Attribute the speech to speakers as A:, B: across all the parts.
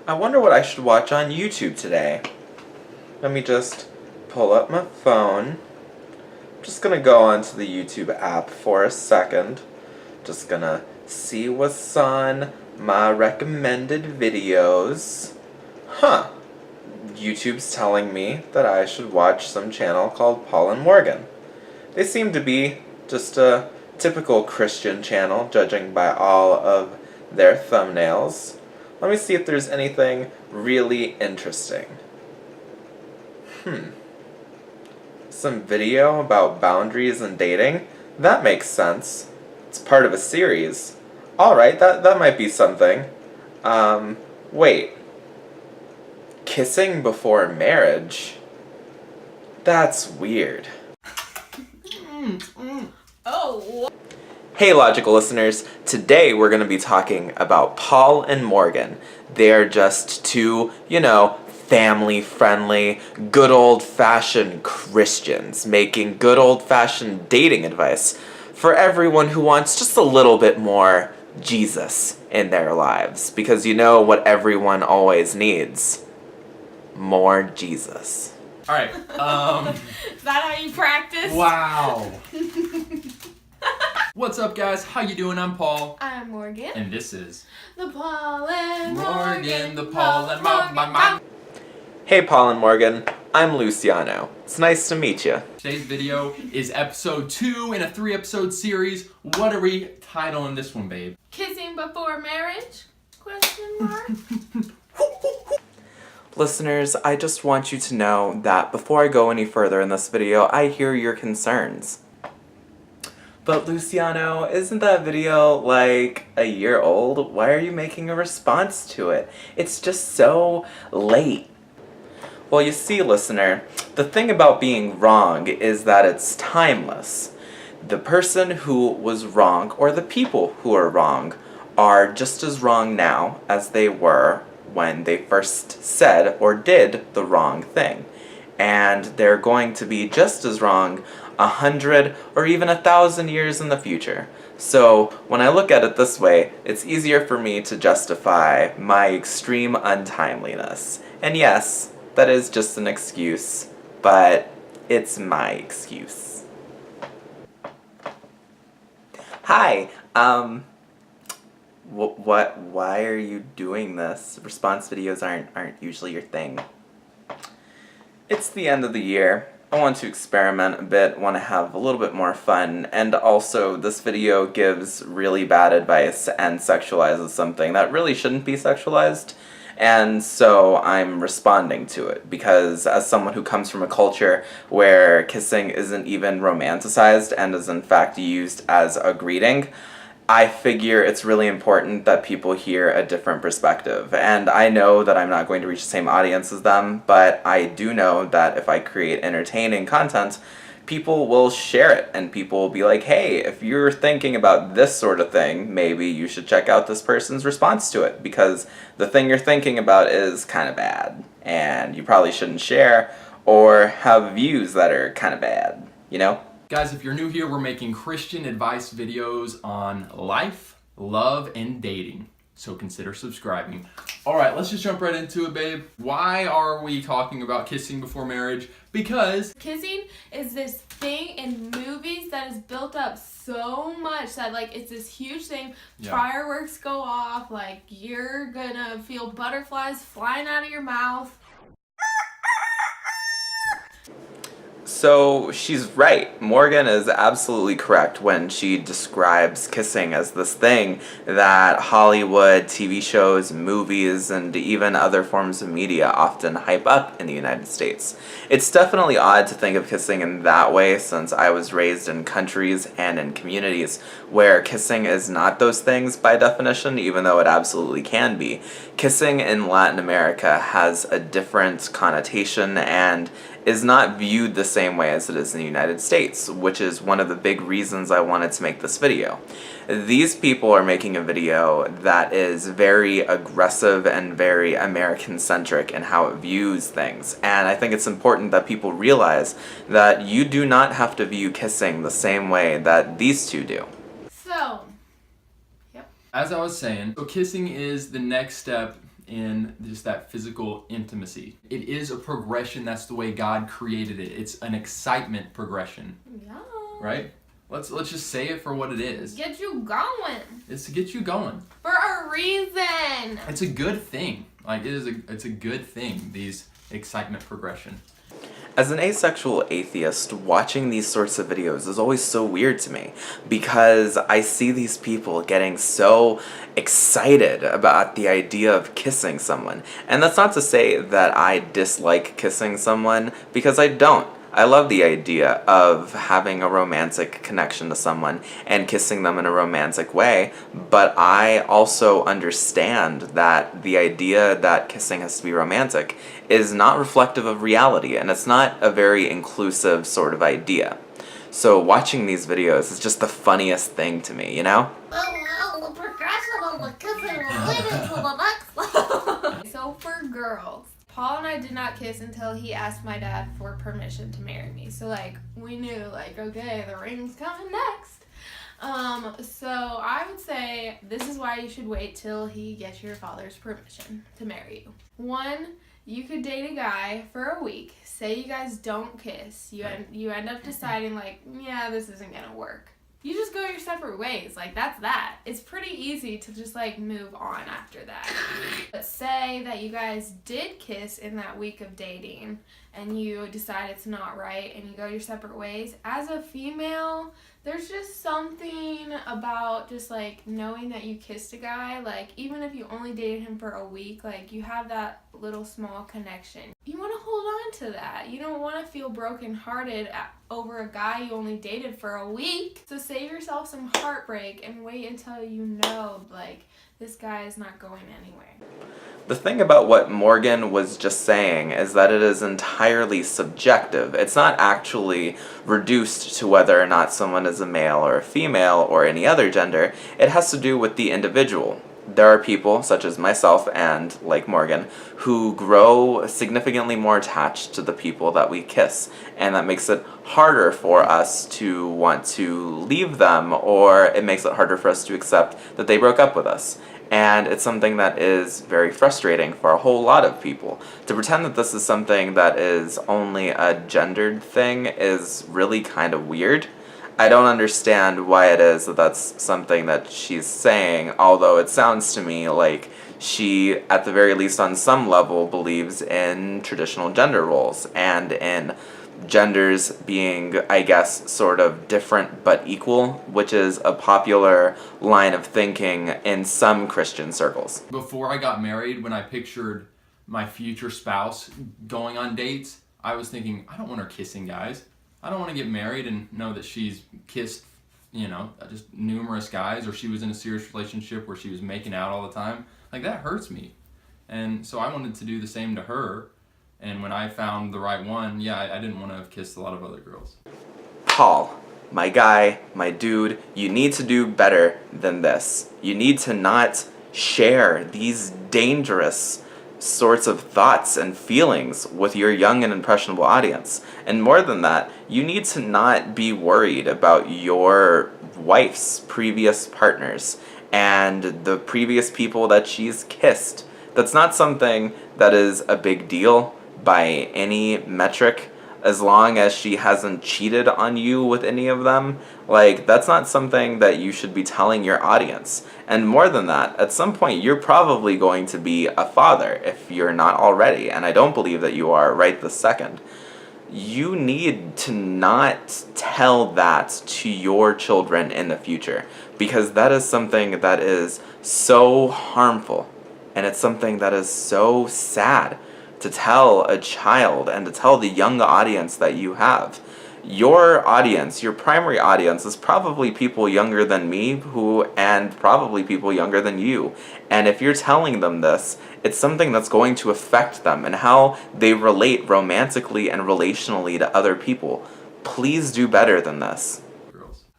A: I wonder what I should watch on YouTube today. Let me just pull up my phone. I'm just gonna go onto the YouTube app for a second. Just gonna see what's on my recommended videos. Huh. YouTube's telling me that I should watch some channel called Paul and Morgan. They seem to be just a typical Christian channel, judging by all of their thumbnails. Let me see if there's anything really interesting. Some video about boundaries and dating? That makes sense. It's part of a series. Alright, that might be something. Wait. Kissing before marriage? That's weird.
B: Oh.
A: Hey logical listeners, today we're going to be talking about Paul and Morgan. They're just two, family-friendly, good old-fashioned Christians making good old-fashioned dating advice for everyone who wants just a little bit more Jesus in their lives. Because you know what everyone always needs? More Jesus.
C: Alright,
B: Is that how you practice?
C: wow. What's up, guys? How you doing? I'm Paul.
B: I'm Morgan.
C: And this is
B: The Paul and Morgan.
C: the Paul and Morgan.
A: Hey Paul and Morgan, I'm Luciano. It's nice to meet you.
C: Today's video is episode 2 in a 3-episode series. What are we titling this one, babe?
B: Kissing before marriage? Question mark.
A: Listeners, I just want you to know that before I go any further in this video, I hear your concerns. But Luciano, isn't that video like a year old? Why are you making a response to it? It's just so late. Well, you see, listener, the thing about being wrong is that it's timeless. The person who was wrong, or the people who are wrong, are just as wrong now as they were when they first said or did the wrong thing. And they're going to be just as wrong 100 or even 1,000 years in the future. So when I look at it this way, it's easier for me to justify my extreme untimeliness. And yes, that is just an excuse, but it's my excuse. Hi, why are you doing this? Response videos aren't usually your thing. It's the end of the year. I want to experiment a bit, want to have a little bit more fun, and also this video gives really bad advice and sexualizes something that really shouldn't be sexualized, and so I'm responding to it, because as someone who comes from a culture where kissing isn't even romanticized and is in fact used as a greeting, I figure it's really important that people hear a different perspective. And I know that I'm not going to reach the same audience as them, but I do know that if I create entertaining content, people will share it, and people will be like, hey, if you're thinking about this sort of thing, maybe you should check out this person's response to it, because the thing you're thinking about is kind of bad, and you probably shouldn't share or have views that are kind of bad, you know?
C: Guys, if you're new here, we're making Christian advice videos on life, love, and dating. So consider subscribing. Alright, let's just jump right into it, babe. Why are we talking about kissing before marriage? Because
B: Kissing is this thing in movies that is built up so much that it's this huge thing.
C: Yeah.
B: Fireworks go off, you're gonna feel butterflies flying out of your mouth.
A: So she's right. Morgan is absolutely correct when she describes kissing as this thing that Hollywood, TV shows, movies, and even other forms of media often hype up in the United States. It's definitely odd to think of kissing in that way, since I was raised in countries and in communities where kissing is not those things by definition, even though it absolutely can be. Kissing in Latin America has a different connotation and is not viewed the same way as it is in the United States, which is one of the big reasons I wanted to make this video. These people are making a video that is very aggressive and very American-centric in how it views things, and I think it's important that people realize that you do not have to view kissing the same way that these two do.
B: So,
C: as I was saying, so kissing is the next step in just that physical intimacy. It is a progression. That's the way God created it. It's an excitement progression.
B: Yeah.
C: Right? Let's just say it for what it is.
B: Get you going.
C: It's to get you going.
B: For a reason.
C: It's a good thing. Like it's a good thing, these excitement progression.
A: As an asexual atheist, watching these sorts of videos is always so weird to me because I see these people getting so excited about the idea of kissing someone. And that's not to say that I dislike kissing someone, because I don't. I love the idea of having a romantic connection to someone and kissing them in a romantic way, but I also understand that the idea that kissing has to be romantic is not reflective of reality, and it's not a very inclusive sort of idea. So watching these videos is just the funniest thing to me, you know?
B: The progression of the kissing will lead into the next level. So for girls, Paul and I did not kiss until he asked my dad for permission to marry me. So, like, we knew, like, okay, the ring's coming next. So I would say this is why you should wait till he gets your father's permission to marry you. 1, you could date a guy for a week. Say you guys don't kiss. You end up deciding, like, yeah, this isn't gonna work. You just go your separate ways. Like, that's that. It's pretty easy to just, like, move on after that. But say that you guys did kiss in that week of dating and you decide it's not right and you go your separate ways. As a female, there's just something about just, like, knowing that you kissed a guy. Like, even if you only dated him for a week, like, you have that little small connection. You want to hold on to that. You don't want to feel brokenhearted over a guy you only dated for a week. So save yourself some heartbreak and wait until you know, like, this guy is not going anywhere.
A: The thing about what Morgan was just saying is that it is entirely subjective. It's not actually reduced to whether or not someone is a male or a female or any other gender. It has to do with the individual. There are people, such as myself and, like Morgan, who grow significantly more attached to the people that we kiss, and that makes it harder for us to want to leave them, or it makes it harder for us to accept that they broke up with us. And it's something that is very frustrating for a whole lot of people. To pretend that this is something that is only a gendered thing is really kind of weird. I don't understand why it is that that's something that she's saying, although it sounds to me like she, at the very least on some level, believes in traditional gender roles and in genders being, I guess, sort of different but equal, which is a popular line of thinking in some Christian circles.
C: Before I got married, when I pictured my future spouse going on dates, I was thinking, I don't want her kissing guys. I don't want to get married and know that she's kissed, just numerous guys, or she was in a serious relationship where she was making out all the time. Like, that hurts me. And so I wanted to do the same to her. And when I found the right one, I didn't want to have kissed a lot of other girls.
A: Paul, my guy, my dude, you need to do better than this. You need to not share these dangerous sorts of thoughts and feelings with your young and impressionable audience. And more than that, you need to not be worried about your wife's previous partners and the previous people that she's kissed. That's not something that is a big deal by any metric, as long as she hasn't cheated on you with any of them. Like, that's not something that you should be telling your audience. And more than that, at some point you're probably going to be a father if you're not already, and I don't believe that you are right this second. You need to not tell that to your children in the future, because that is something that is so harmful, and it's something that is so sad to tell a child and to tell the young audience that you have. Your audience, your primary audience, is probably people younger than me and probably people younger than you. And if you're telling them this, it's something that's going to affect them and how they relate romantically and relationally to other people. Please do better than this.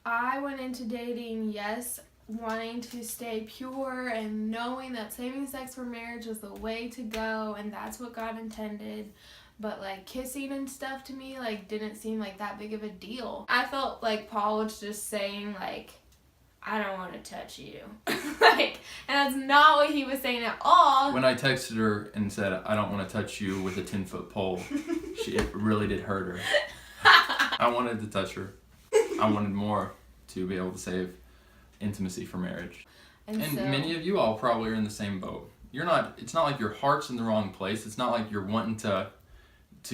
B: I went into dating, yes, wanting to stay pure and knowing that saving sex for marriage was the way to go and that's what God intended. But, like, kissing and stuff to me, like, didn't seem like that big of a deal. I felt like Paul was just saying, like, I don't want to touch you. Like, and that's not what he was saying at all.
C: When I texted her and said, I don't want to touch you with a 10-foot pole, it really did hurt her. I wanted to touch her. I wanted more to be able to save intimacy for marriage. And
B: so,
C: many of you all probably are in the same boat. It's not like your heart's in the wrong place. It's not like you're wanting to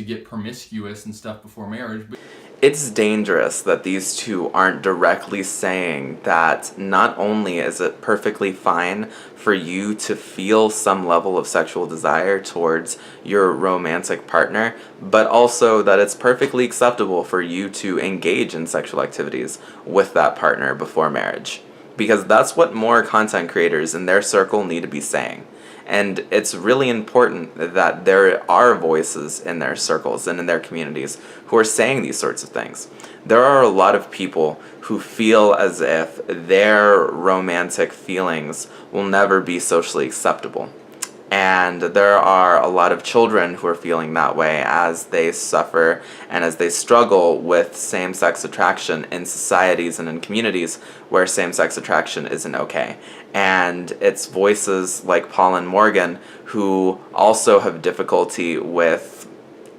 C: get promiscuous and stuff before marriage. But
A: It's dangerous that these two aren't directly saying that not only is it perfectly fine for you to feel some level of sexual desire towards your romantic partner, but also that it's perfectly acceptable for you to engage in sexual activities with that partner before marriage. Because that's what more content creators in their circle need to be saying. And it's really important that there are voices in their circles and in their communities who are saying these sorts of things. There are a lot of people who feel as if their romantic feelings will never be socially acceptable. And there are a lot of children who are feeling that way as they suffer and as they struggle with same-sex attraction in societies and in communities where same-sex attraction isn't okay. And it's voices like Paul and Morgan who also have difficulty with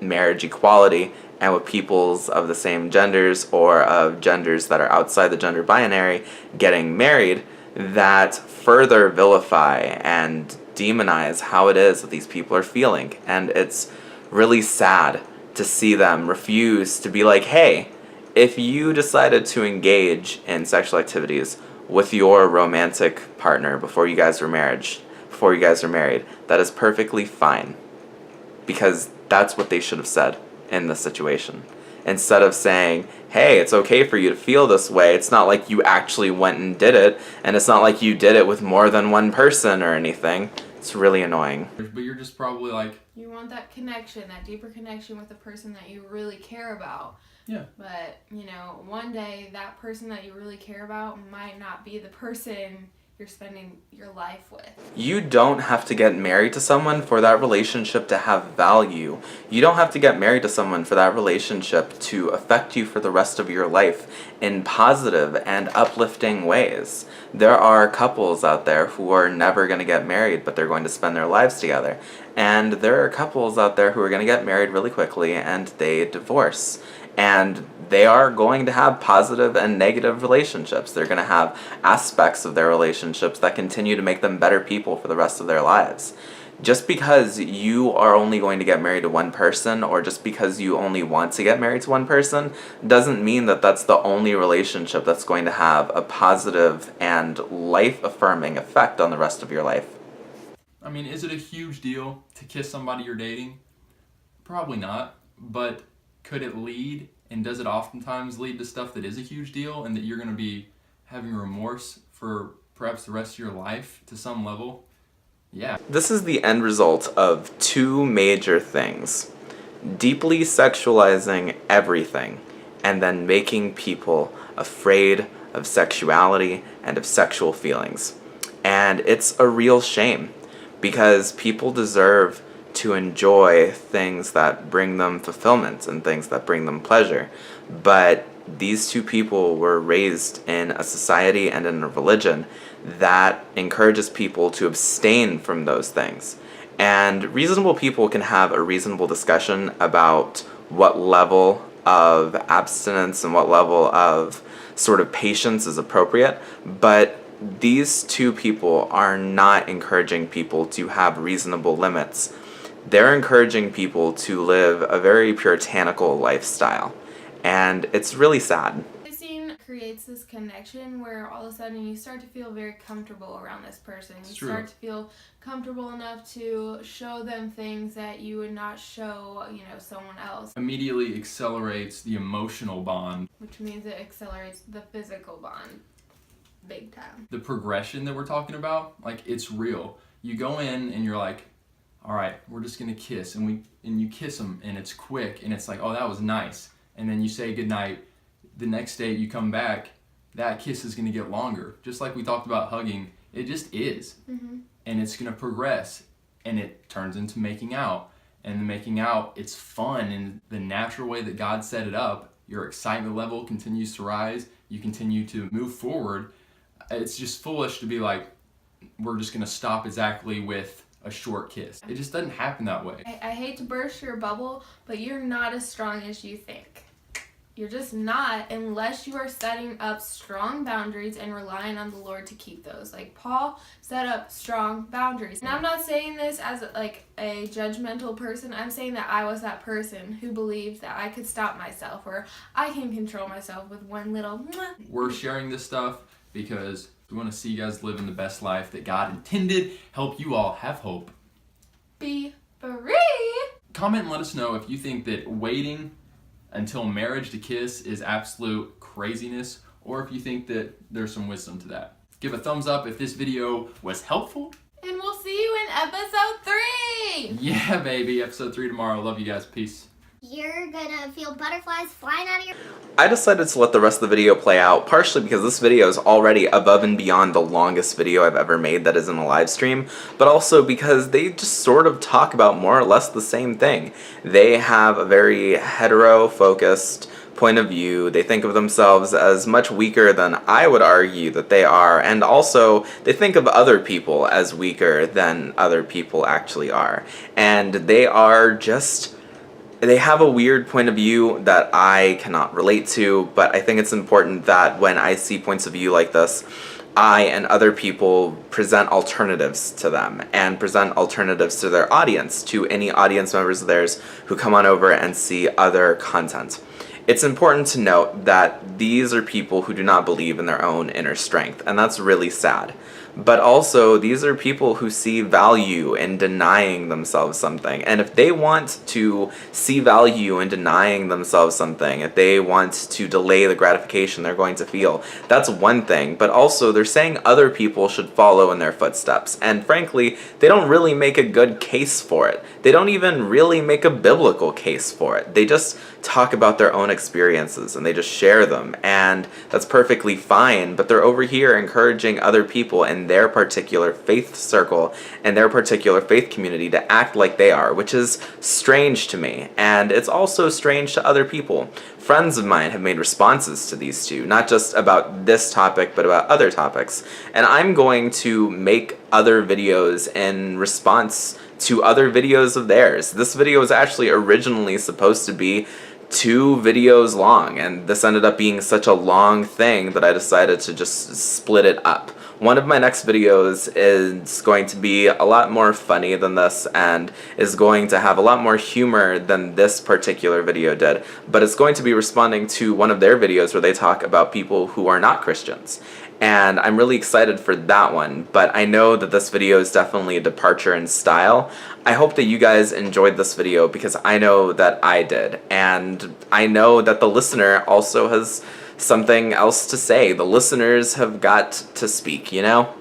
A: marriage equality and with peoples of the same genders or of genders that are outside the gender binary getting married that further vilify and demonize how it is that these people are feeling. And it's really sad to see them refuse to be like, hey, if you decided to engage in sexual activities with your romantic partner before you guys are married, that is perfectly fine. Because that's what they should have said in this situation. Instead of saying, hey, it's okay for you to feel this way, it's not like you actually went and did it, and it's not like you did it with more than one person or anything. It's really annoying.
C: But you're just probably like,
B: you want that connection, that deeper connection with the person that you really care about.
C: yeah.
B: But, one day that person that you really care about might not be the person you're spending your life with.
A: You don't have to get married to someone for that relationship to have value. You don't have to get married to someone for that relationship to affect you for the rest of your life in positive and uplifting ways. There are couples out there who are never going to get married, but they're going to spend their lives together. And there are couples out there who are going to get married really quickly and they divorce. And they are going to have positive and negative relationships. They're going to have aspects of their relationships that continue to make them better people for the rest of their lives. Just because you are only going to get married to one person, or just because you only want to get married to one person, doesn't mean that that's the only relationship that's going to have a positive and life-affirming effect on the rest of your life.
C: I mean, is it a huge deal to kiss somebody you're dating? Probably not, but could it lead, and does it oftentimes lead to stuff that is a huge deal and that you're going to be having remorse for perhaps the rest of your life to some level? Yeah.
A: This is the end result of two major things. Deeply sexualizing everything, and then making people afraid of sexuality and of sexual feelings. And it's a real shame, because people deserve to enjoy things that bring them fulfillment and things that bring them pleasure. But these two people were raised in a society and in a religion that encourages people to abstain from those things. And reasonable people can have a reasonable discussion about what level of abstinence and what level of sort of patience is appropriate, but these two people are not encouraging people to have reasonable limits. They're encouraging people to live a very puritanical lifestyle, and it's really sad.
B: This scene creates this connection where all of a sudden you start to feel very comfortable around this person. You start to feel comfortable enough to show them things that you would not show, someone else.
C: Immediately accelerates the emotional bond.
B: Which means it accelerates the physical bond. Big time.
C: The progression that we're talking about, it's real. You go in and you're like, all right, we're just gonna kiss, and you kiss them, and it's quick, and it's like, oh, that was nice, and then you say goodnight. The next day you come back, that kiss is gonna get longer. Just like we talked about hugging, it just is, and it's gonna progress, and it turns into making out, and the making out, it's fun in the natural way that God set it up. Your excitement level continues to rise. You continue to move forward. it's just foolish to be like, we're just gonna stop exactly with a short kiss. It just doesn't happen that way.
B: I hate to burst your bubble, but you're not as strong as you think. You're just not, unless you are setting up strong boundaries and relying on the Lord to keep those. Like Paul set up strong boundaries. And I'm not saying this as like a judgmental person. I'm saying that I was that person who believed that I could stop myself, or I can control myself with one little mwah.
C: We're sharing this stuff because we want to see you guys living the best life that God intended, help you all have hope.
B: Be free!
C: Comment and let us know if you think that waiting until marriage to kiss is absolute craziness, or if you think that there's some wisdom to that. Give a thumbs up if this video was helpful.
B: And we'll see you in episode 3!
C: Yeah, baby. Episode 3 tomorrow. Love you guys. Peace.
D: You're gonna feel butterflies flying out of your...
A: I decided to let the rest of the video play out, partially because this video is already above and beyond the longest video I've ever made that is in a live stream, but also because they just sort of talk about more or less the same thing. They have a very hetero-focused point of view. They think of themselves as much weaker than I would argue that they are, and also they think of other people as weaker than other people actually are. And they are just... They have a weird point of view that I cannot relate to, but I think it's important that when I see points of view like this, I and other people present alternatives to them, and present alternatives to their audience, to any audience members of theirs who come on over and see other content. It's important to note that these are people who do not believe in their own inner strength, and that's really sad. But also, these are people who see value in denying themselves something. And if they want to see value in denying themselves something, if they want to delay the gratification they're going to feel, that's one thing. But also, they're saying other people should follow in their footsteps. And frankly, they don't really make a good case for it. They don't even really make a biblical case for it. They just talk about their own experiences and they just share them. And that's perfectly fine. But they're over here encouraging other people in their particular faith circle and their particular faith community to act like they are, which is strange to me. And it's also strange to other people. Friends of mine have made responses to these two, not just about this topic, but about other topics. And I'm going to make other videos in response to other videos of theirs. This video was actually originally supposed to be 2 videos long, and this ended up being such a long thing that I decided to just split it up. One of my next videos is going to be a lot more funny than this, and is going to have a lot more humor than this particular video did, but it's going to be responding to one of their videos where they talk about people who are not Christians. And I'm really excited for that one, but I know that this video is definitely a departure in style. I hope that you guys enjoyed this video because I know that I did, and I know that the listener also has something else to say. The listeners have got to speak, you know?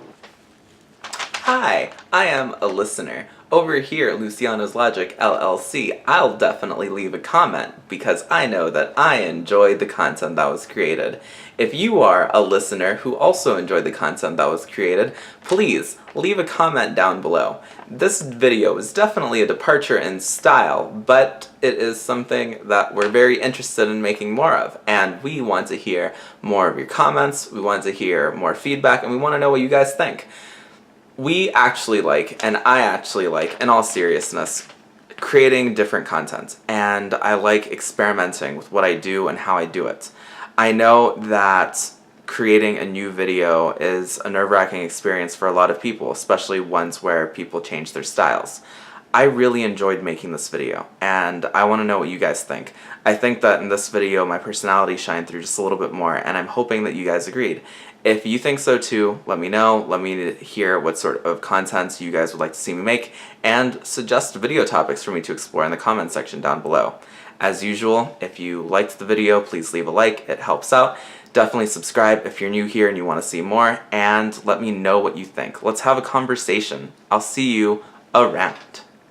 A: Hi, I am a listener. Over here at Luciano's Logic LLC, I'll definitely leave a comment because I know that I enjoyed the content that was created. If you are a listener who also enjoyed the content that was created, please leave a comment down below. This video is definitely a departure in style, but it is something that we're very interested in making more of, and we want to hear more of your comments, we want to hear more feedback, and we want to know what you guys think. We actually like, and I actually like, in all seriousness, creating different content, and I like experimenting with what I do and how I do it. I know that creating a new video is a nerve-wracking experience for a lot of people, especially ones where people change their styles. I really enjoyed making this video, and I want to know what you guys think. I think that in this video my personality shined through just a little bit more, and I'm hoping that you guys agreed. If you think so too, let me know, let me hear what sort of content you guys would like to see me make, and suggest video topics for me to explore in the comment section down below. As usual, if you liked the video, please leave a like, it helps out. Definitely subscribe if you're new here and you want to see more, and let me know what you think. Let's have a conversation. I'll see you around.